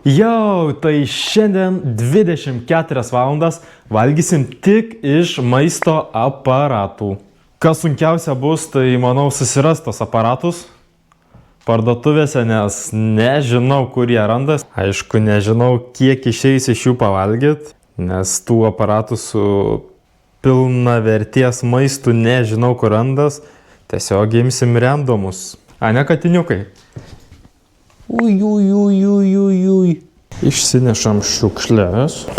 Jau, tai šiandien 24 valandas valgysim tik iš maisto aparatų. Kas sunkiausia bus, tai manau susiras tos aparatus parduotuvėse, nes nežinau, kur jie randas. Aišku, nežinau, kiek išeis iš jų pavalgyti, nes tų aparatų su pilna verties maistu nežinau, kur randas. Tiesiog imsim randomus. A ne katiniukai? Ui. Išsinešam šiukšlės.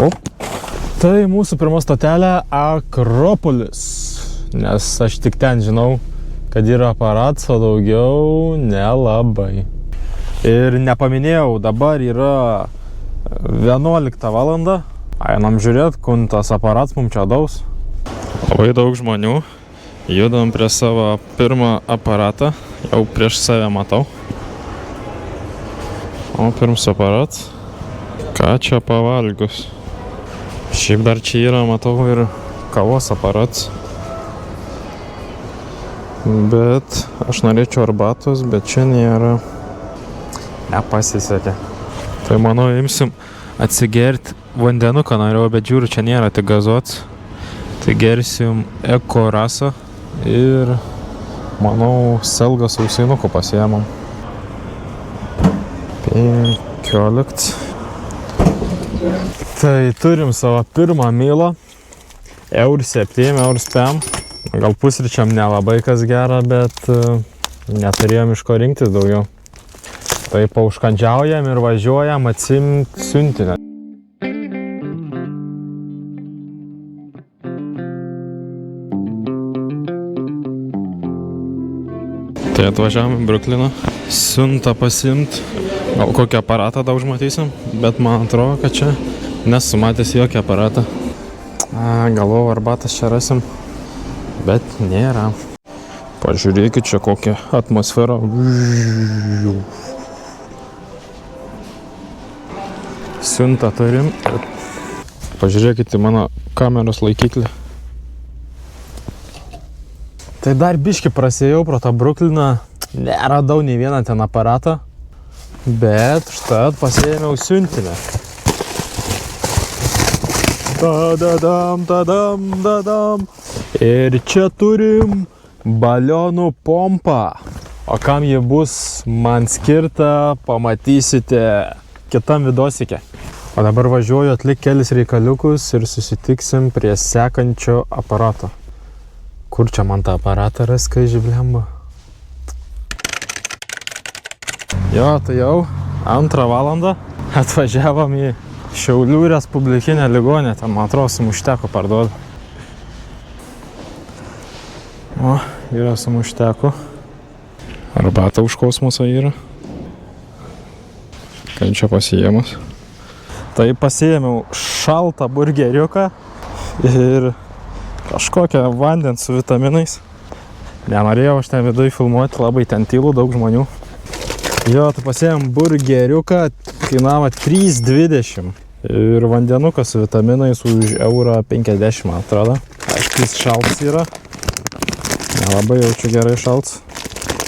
Tai mūsų pirma stotelė Akropolis. Nes aš tik ten žinau, kad yra aparatas, o daugiau nelabai. Ir nepaminėjau, dabar yra 11 valanda. Einam žiūrėt, kun tas aparatas mums čia daus. Labai daug žmonių. Judam prie savo pirmą aparatą. Jau prieš save matau. O pirmas aparatas. Ką čia pavalgius? Šiaip dar čia yra, matau, ir kavos aparatas. Bet aš norėčiau arbatos, bet čia nėra. Nepasisekė. Tai manau, imsim atsigerti vandenuką, norėjau, bet žiūriu, čia nėra tik gazots. Tai gersim Eko rasą ir, manau, Selga sausainukų pasiėmam. 15. Tai turim savo pirmą mylą. €7, €5. Gal pusryčiam nelabai kas gera, bet neturėjom iš ko rinktis daugiau. Tai pauškandžiaujam ir važiuojam atsimt siuntinę. Tai atvažiavom į Brukliną, siuntą pasiimt. Gal kokį aparatą daug matysim, bet man atrodo, kad čia nesu matęs jokį aparatą. Galvojau, arbatas čia rasim, bet nėra. Pažiūrėkit čia kokią atmosferą. Siuntą turim. Pažiūrėkit į mano kameros laikiklį. Tai dar biškį prasėjau pro tą Brukliną. Neradau nei vieną ten aparatą. Bet štai pasiėmiau siuntinę. Tadam. Ir čia turim balionų pompą. O kam ji bus man skirta, pamatysite kitam vidosike. O dabar važiuoju atlik kelis reikaliukus ir susitiksim prie sekančio aparato. Kur čia man tą aparatą ras, kai žiblemba? Jo, tai jau 2 valandą atvažiavom į Šiaulių Respublikinę ligoninę. Ten, man atrodo, sumušteko parduoda. O, yra sumušteko. Arbata už kosmosą yra. Kai čia pasiėmus. Tai pasiėmiau šaltą burgeriuką ir kažkokią vandens su vitaminais. Nenorėjau aš ten viduje filmuoti, labai ten tylu, daug žmonių. Jo, tai pasiėmėm burgeriuką, kainavo 3,20 ir vandenuką su vitaminais už €50, man atrodo. Aišku, jis šaltas yra. Nelabai jaučiu gerai šaltas,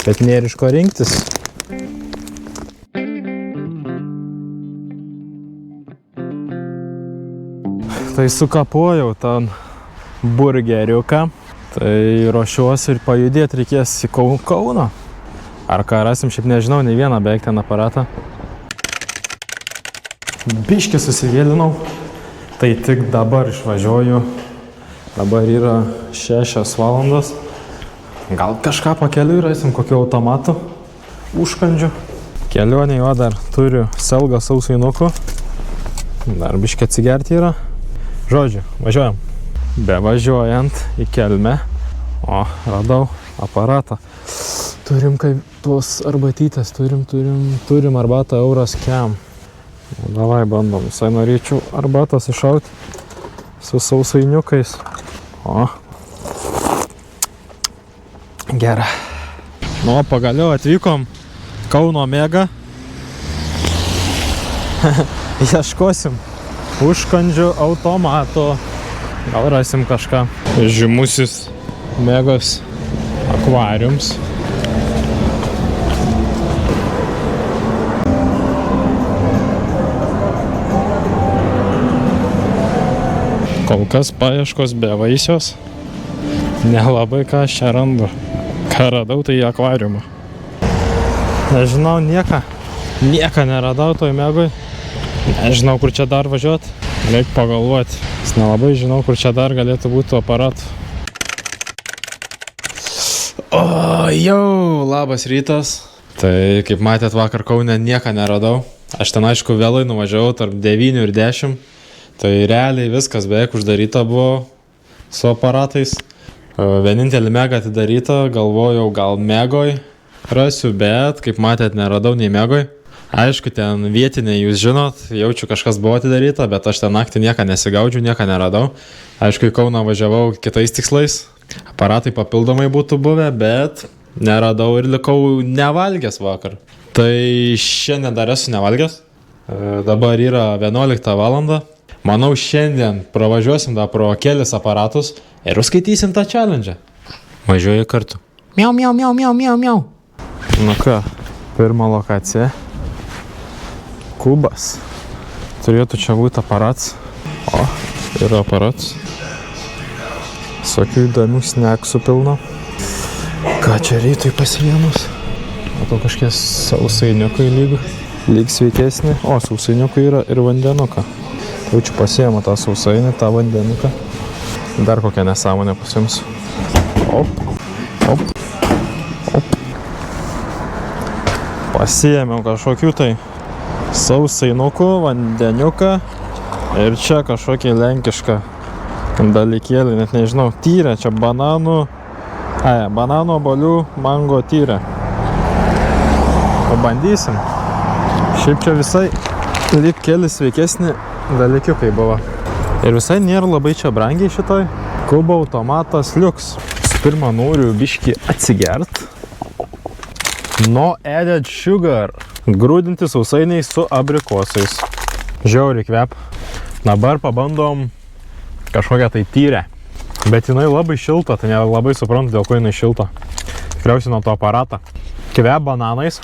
bet nėra iš ko rinktis. Tai sukapojau tą burgeriuką, tai ruošiuosi ir pajudėti reikės į Kauną. Ar ką rasim, šiaip nežinau, nei vieną beveik ten aparatą. Biškį susivėlinau, tai tik dabar išvažiuoju. Dabar yra 6 valandos. Gal kažką pakeliui rasim, kokiu automatu, užkandžiu. Kelionė jo dar turiu Selga sausainukų. Dar biškį atsigerti yra. Žodžiu, važiuojam. Bevažiuojant į Kelmę. O, radau aparatą. Turim kaip tuos arbatytės, turim arbatą Euroskem. Davai bandom, visai norėčiau arbatos iššauti su sausainiukais. O. Gera. Nu, pagaliau atvykom Kauno Mega. Ieškosim užkandžių automato. Gal rasim kažką. Žymusis Megos akvariums. Kol kas paieškos be vaisios. Nelabai ką aš čia randu. Ką radau, tai akvariumą. Nežinau nieką. Nieką neradau toj Megoj. Nežinau, kur čia dar važiuot. Reikia pagalvoti. Nes nelabai žinau, kur čia dar galėtų būti aparatų. O, jau, labas rytas. Tai, kaip matėt, vakar Kaune nieką neradau. Aš ten, aišku, vėlai nuvažiavau tarp 9 ir 10. Tai realiai viskas beveik uždaryta buvo su aparatais. Vienintelį Megą atidaryta, galvojau, gal Megoj rasiu, bet, kaip matėt, neradau nei Megoj. Aišku, ten vietiniai, jūs žinot, jaučiu kažkas buvo atidaryta, bet aš ten naktį nieką nesigaudžiu, nieką neradau. Aišku, į Kauną važiavau kitais tikslais. Aparatai papildomai būtų buvę, bet neradau ir likau nevalgęs vakar. Tai šiandien dar esu nevalgęs. Dabar yra 11 valanda. Manau, šiandien pravažiuosim dar pro kelis aparatus ir užskaitysim tą challenge. Važiuoju kartu. Miau, miau, miau, miau, miau, miau. Nu ką, pirma lokacija. Kubas. Turėtų čia būti aparats. O, yra aparats. Visokių įdomių sneksų pilna. Ką čia rytui pasiėmus? Matau kažkies sausainiukai lyg sveikesnį. O, sausainiukai yra ir vandenuką. Jaučiu pasiėmą tą sausainį, tą vandenuką. Dar kokią nesąmonę pasiimsiu. Op, op, op. Pasiėmiau kažkokių tai sausainukų, vandeniuką ir čia kažkokį lenkišką dalykėlį, net nežinau, tyrę, čia bananų obolių mango tyrę. Pabandysim. Šiaip čia visai lyg keli sveikesni dalykiukai buvo. Ir visai nėra labai čia brangiai šitoj. Kubo automatas liuks. Pirmą noriu biškį atsigert. No added sugar. Grūdinti sausainiai su abrikosais. Žiauriai kvep. Dabar pabandom kažkokią tai tyrę. Bet jinai labai šilta, tai nelabai suprantu, dėl ko jinai šilta. Tikriausiai nuo to aparatą. Kvep bananais.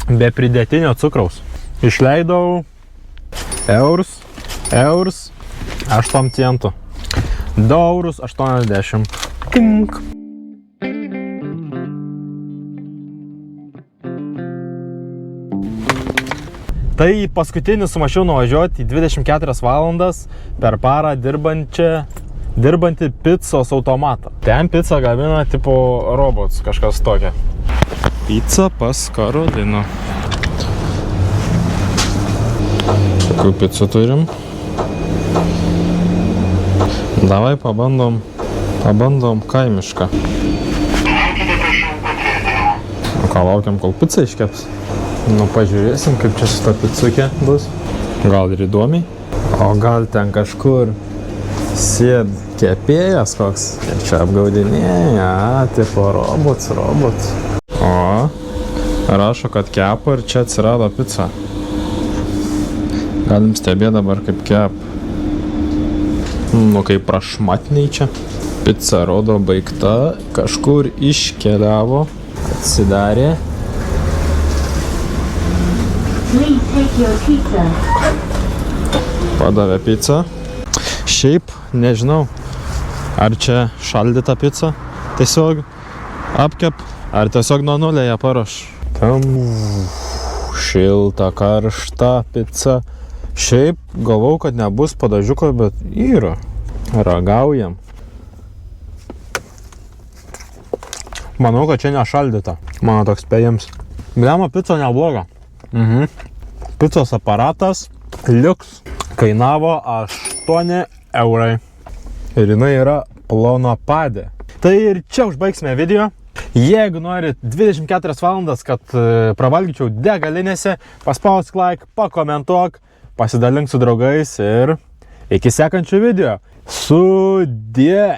Be pridėtinio cukraus. Išleidau eurus 8 centų. 2 eurus 80. Tink. Tai paskutinis su mašinu nuvažiuoti į 24 valandas per parą dirbanti picos automatą. Ten pizzą gamina tipo robots, kažkas tokia. Pizza pas Karolino. Kokių pizzų turim? Davai pabandom kaimišką. O ką laukiam, kol pizza iškeps? Nu, pažiūrėsim, kaip čia su ta pizzukė bus. Gal ir įdomiai. O gal ten kažkur sėd kepėjas koks. Ir čia apgaudinėja, tipo robots. O, rašo, kad kepa ir čia atsirado pizza. Galim stebėti dabar, kaip kep. Nu, kaip prašmatniai čia. Pizza rodo baigta, kažkur iškeliavo, atsidarė. Padavė pizzą. Šiaip, nežinau, ar čia šaldyta pizza tiesiog apkep, ar tiesiog nuo nulėje paruoš. Tam šilta, karšta pizza. Šiaip galvau, kad nebus padažiuko, bet yra. Ragaujam. Manau, kad čia nešaldyta. Mano toks spėjims. Blema, pizza nebloga. Picos aparatas liuks kainavo 8 eurai. Ir jinai yra plonapadė. Tai ir čia užbaigsime video. Jeigu norit 24 valandas, kad pravalgyčiau degalinėse, paspausk like, pakomentuok, pasidalink su draugais ir iki sekančių video. Sudie!